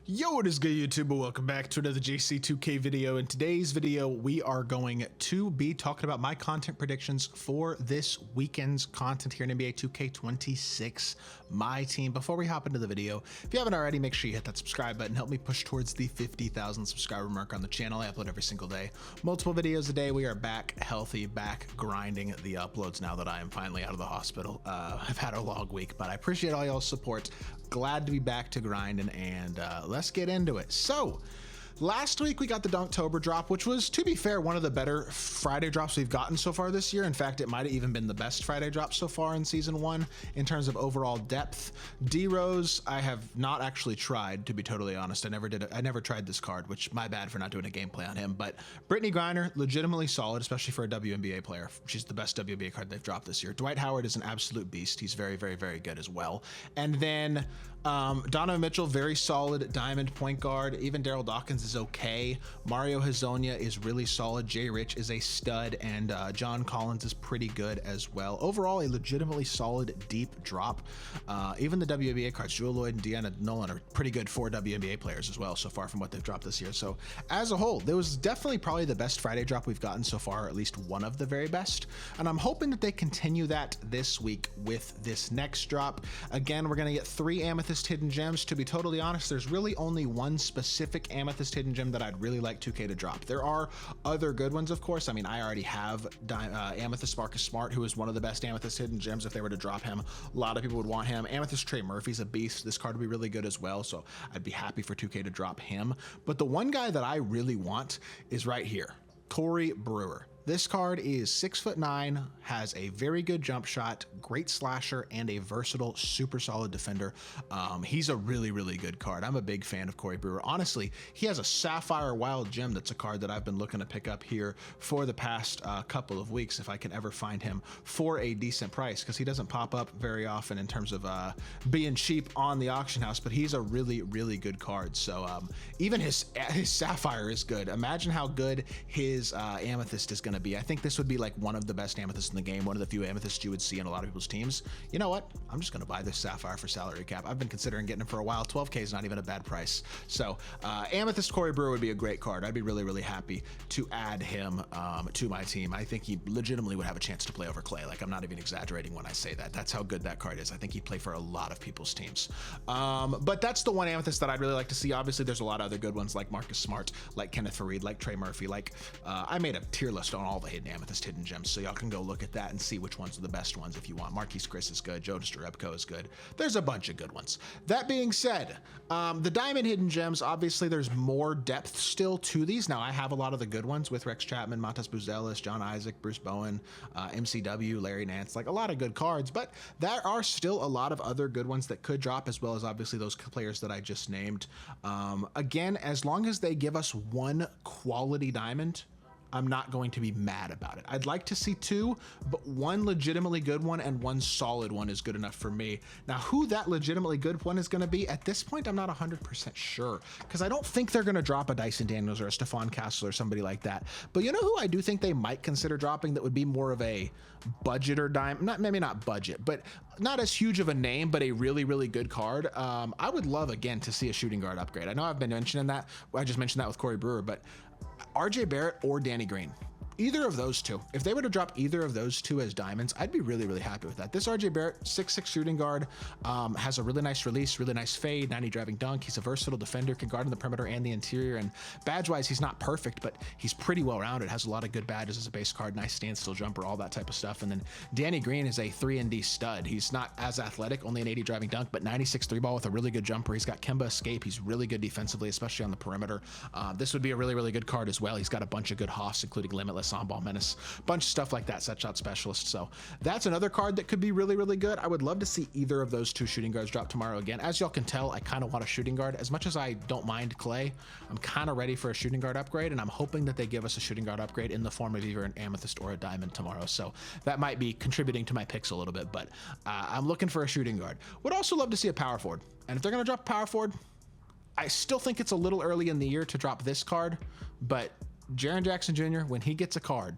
Yo, what is good, YouTube? Welcome back to another JC2K video. In today's video, we are going to be talking about my content predictions for this weekend's content here in NBA 2K26 My Team. Before we hop into the video, if you haven't already, make sure you hit that subscribe button. Help me push towards the 50,000 subscriber mark on the channel. I upload every single day, multiple videos a day. We are back healthy, back grinding the uploads now that I am finally out of the hospital. I've had a long week, but I appreciate all y'all's support. Glad to be back to grinding, and let's get into it. So last week we got the Dunktober drop, which was, to be fair, one of the better Friday drops we've gotten so far this year. In fact, it might have even been the best Friday drop so far in season 1 in terms of overall depth. D-Rose, I have not actually tried, to be totally honest. I never tried this card, which my bad for not doing a gameplay on him. But Brittany Griner, legitimately solid, especially for a WNBA player. She's the best WNBA card they've dropped this year. Dwight Howard is an absolute beast. He's very, very, very good as well. And then Donovan Mitchell, very solid diamond point guard. Even Daryl Dawkins is okay. Mario Hezonja is really solid. Jay Rich is a stud, and John Collins is pretty good as well. Overall, a legitimately solid deep drop. Even the WNBA cards, Jewel Lloyd and Deanna Nolan, are pretty good for WNBA players as well so far from what they've dropped this year. So as a whole, there was definitely probably the best Friday drop we've gotten so far, or at least one of the very best. And I'm hoping that they continue that this week with this next drop. Again, we're going to get 3 Amethyst hidden gems. To be totally honest, there's really only one specific Amethyst hidden gem that I'd really like 2K to drop. There are other good ones, of course. I mean, I already have Amethyst Marcus Smart, who is one of the best Amethyst hidden gems. If they were to drop him, a lot of people would want him. Amethyst Trey Murphy's a beast. This card would be really good as well, so I'd be happy for 2K to drop him. But the one guy that I really want is right here, Corey Brewer. This card is 6'9", has a very good jump shot, great slasher, and a versatile, super solid defender. He's a really, really good card. I'm a big fan of Corey Brewer. Honestly, he has a Sapphire Wild Gem that's a card that I've been looking to pick up here for the past couple of weeks if I can ever find him for a decent price, because he doesn't pop up very often in terms of being cheap on the auction house, but he's a really, really good card. So even his Sapphire is good. Imagine how good his Amethyst is going to be. I think this would be like one of the best Amethysts in the game, one of the few Amethysts you would see in a lot of people's teams. You know what? I'm just going to buy this Sapphire for salary cap. I've been considering getting him for a while. 12K is not even a bad price. So Amethyst Corey Brewer would be a great card. I'd be really, really happy to add him to my team. I think he legitimately would have a chance to play over Clay. Like, I'm not even exaggerating when I say that. That's how good that card is. I think he'd play for a lot of people's teams. But that's the one Amethyst that I'd really like to see. Obviously, there's a lot of other good ones like Marcus Smart, like Kenneth Faried, like Trey Murphy. Like I made a tier list on all the hidden Amethyst hidden gems, so y'all can go look at that and see which ones are the best ones if you want. Marquise Chris is good. Jonas Jerebko is good. There's a bunch of good ones. That being said, the diamond hidden gems, obviously there's more depth still to these. Now I have a lot of the good ones with Rex Chapman, Montas Buzelis, John Isaac, Bruce Bowen, MCW, Larry Nance, like a lot of good cards, but there are still a lot of other good ones that could drop, as well as obviously those players that I just named. Again, as long as they give us one quality diamond, I'm not going to be mad about it. I'd like to see 2, but one legitimately good one and one solid one is good enough for me. Now, who that legitimately good one is going to be, at this point, I'm not 100% sure, because I don't think they're going to drop a Dyson Daniels or a Stephon Castle or somebody like that. But you know who I do think they might consider dropping that would be more of a budget or maybe not budget, but not as huge of a name, but a really, really good card. I would love, again, to see a shooting guard upgrade. I know I've been mentioning that. I just mentioned that with Corey Brewer, but RJ Barrett or Danny Green. Either of those two. If they were to drop either of those two as diamonds, I'd be really, really happy with that. This RJ Barrett, 6'6" shooting guard, has a really nice release, really nice fade, 90 driving dunk. He's a versatile defender, can guard in the perimeter and the interior. And badge-wise, he's not perfect, but he's pretty well-rounded, has a lot of good badges as a base card, nice standstill jumper, all that type of stuff. And then Danny Green is a 3-and-D stud. He's not as athletic, only an 80 driving dunk, but 96 3-ball with a really good jumper. He's got Kemba escape. He's really good defensively, especially on the perimeter. This would be a really, really good card as well. He's got a bunch of good Hoffs, including Limitless, On-Ball Menace, bunch of stuff like that, set shot specialist. So that's another card that could be really, really good. I would love to see either of those 2 shooting guards drop tomorrow again. As y'all can tell, I kind of want a shooting guard. As much as I don't mind Clay, I'm kind of ready for a shooting guard upgrade, and I'm hoping that they give us a shooting guard upgrade in the form of either an Amethyst or a Diamond tomorrow. So that might be contributing to my picks a little bit, but I'm looking for a shooting guard. Would also love to see a power forward. And if they're going to drop a power forward, I still think it's a little early in the year to drop this card, but Jaren Jackson Jr., when he gets a card,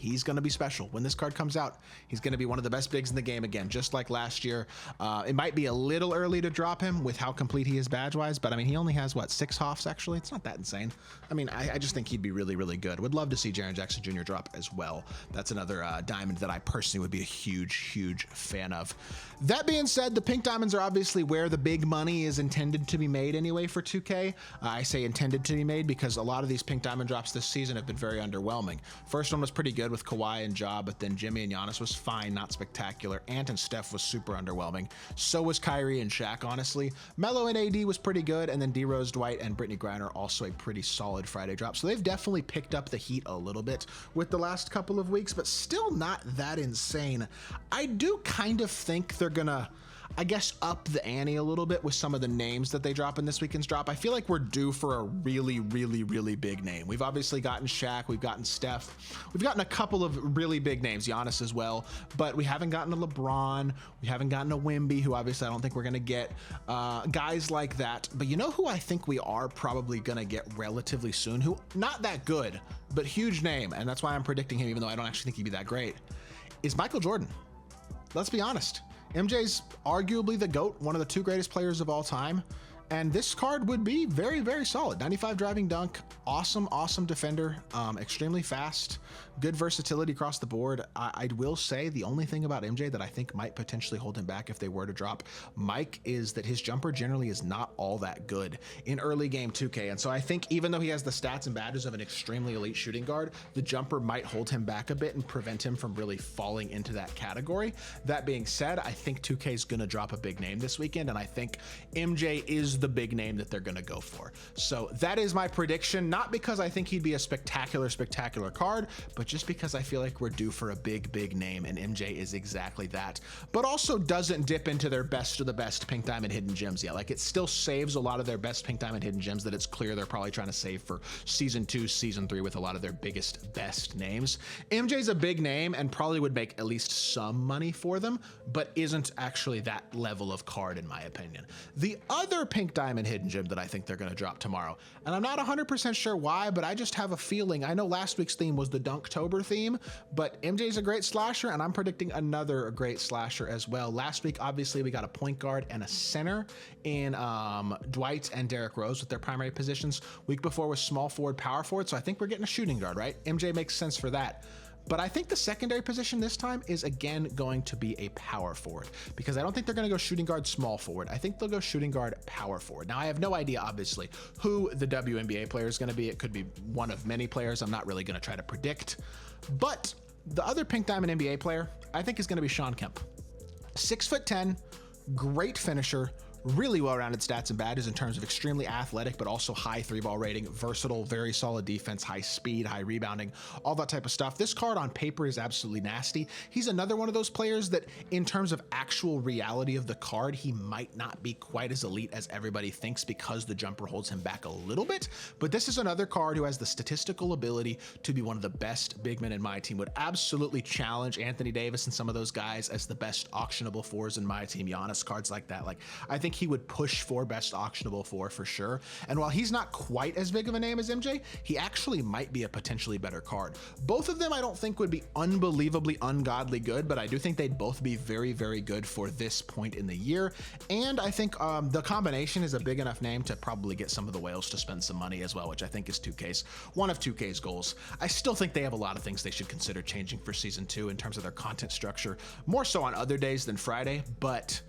he's going to be special. When this card comes out, he's going to be one of the best bigs in the game again, just like last year. It might be a little early to drop him with how complete he is badge-wise, but I mean, he only has, what, 6 Hoffs, actually? It's not that insane. I mean, I just think he'd be really, really good. Would love to see Jaren Jackson Jr. drop as well. That's another diamond that I personally would be a huge, huge fan of. That being said, the pink diamonds are obviously where the big money is intended to be made anyway for 2K. I say intended to be made because a lot of these pink diamond drops this season have been very underwhelming. First one was pretty good with Kawhi and Ja, but then Jimmy and Giannis was fine, not spectacular. Ant and Steph was super underwhelming. So was Kyrie and Shaq, honestly. Melo and AD was pretty good, and then D-Rose, Dwight, and Brittany Griner also a pretty solid Friday drop. So they've definitely picked up the heat a little bit with the last couple of weeks, but still not that insane. I do kind of think they're gonna, I guess, up the ante a little bit with some of the names that they drop in this weekend's drop. I feel like we're due for a really, really, really big name. We've obviously gotten Shaq, we've gotten Steph, we've gotten a couple of really big names, Giannis as well, but we haven't gotten a LeBron, we haven't gotten a Wemby, who obviously I don't think we're gonna get, guys like that. But you know who I think we are probably gonna get relatively soon, who not that good, but huge name, and that's why I'm predicting him, even though I don't actually think he'd be that great, is Michael Jordan. Let's be honest. MJ's arguably the GOAT, one of the 2 greatest players of all time. And this card would be very, very solid. 95 driving dunk, awesome, awesome defender, extremely fast, good versatility across the board. I will say the only thing about MJ that I think might potentially hold him back if they were to drop Mike is that his jumper generally is not all that good in early game 2K. And so I think even though he has the stats and badges of an extremely elite shooting guard, the jumper might hold him back a bit and prevent him from really falling into that category. That being said, I think 2K is going to drop a big name this weekend, and I think MJ is the big name that they're going to go for. So that is my prediction, not because I think he'd be a spectacular card, but just because I feel like we're due for a big name, and MJ is exactly that, but also doesn't dip into their best of the best pink diamond hidden gems yet. Like, it still saves a lot of their best pink diamond hidden gems that it's clear they're probably trying to save for season 2, season 3 with a lot of their biggest, best names. MJ's a big name and probably would make at least some money for them, but isn't actually that level of card in my opinion. The other pink diamond hidden gem that I think they're going to drop tomorrow, and I'm not 100% sure why, but I just have a feeling. I know last week's theme was the Dunktober theme, but MJ's a great slasher, and I'm predicting another great slasher as well. Last week, obviously, we got a point guard and a center in Dwight and Derrick Rose with their primary positions. Week before was small forward, power forward, so I think we're getting a shooting guard, right? MJ makes sense for that. But I think the secondary position this time is again going to be a power forward, because I don't think they're going to go shooting guard, small forward. I think they'll go shooting guard, power forward. Now, I have no idea, obviously, who the WNBA player is going to be. It could be one of many players. I'm not really going to try to predict. But the other pink diamond NBA player, I think, is going to be Shawn Kemp. 6'10", great finisher, really well-rounded stats and badges in terms of extremely athletic, but also high 3-ball rating, versatile, very solid defense, high speed, high rebounding, all that type of stuff. This card on paper is absolutely nasty. He's another one of those players that in terms of actual reality of the card, he might not be quite as elite as everybody thinks because the jumper holds him back a little bit. But this is another card who has the statistical ability to be one of the best big men in my team. Would absolutely challenge Anthony Davis and some of those guys as the best auctionable fours in my team. Giannis, cards like that. Like, I think he would push for best auctionable for sure. And while he's not quite as big of a name as MJ, he actually might be a potentially better card. Both of them I don't think would be unbelievably ungodly good, but I do think they'd both be very, very good for this point in the year. And I think the combination is a big enough name to probably get some of the whales to spend some money as well, which I think is one of 2K's goals. I still think they have a lot of things they should consider changing for season 2 in terms of their content structure, more so on other days than Friday, but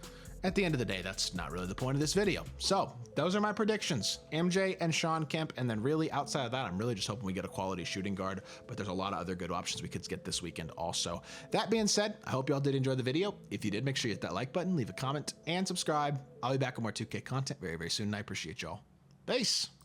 at the end of the day, that's not really the point of this video. So those are my predictions, MJ and Shawn Kemp. And then really outside of that, I'm really just hoping we get a quality shooting guard, but there's a lot of other good options we could get this weekend also. That being said, I hope y'all did enjoy the video. If you did, make sure you hit that like button, leave a comment, and subscribe. I'll be back with more 2K content very, very soon, and I appreciate y'all. Peace.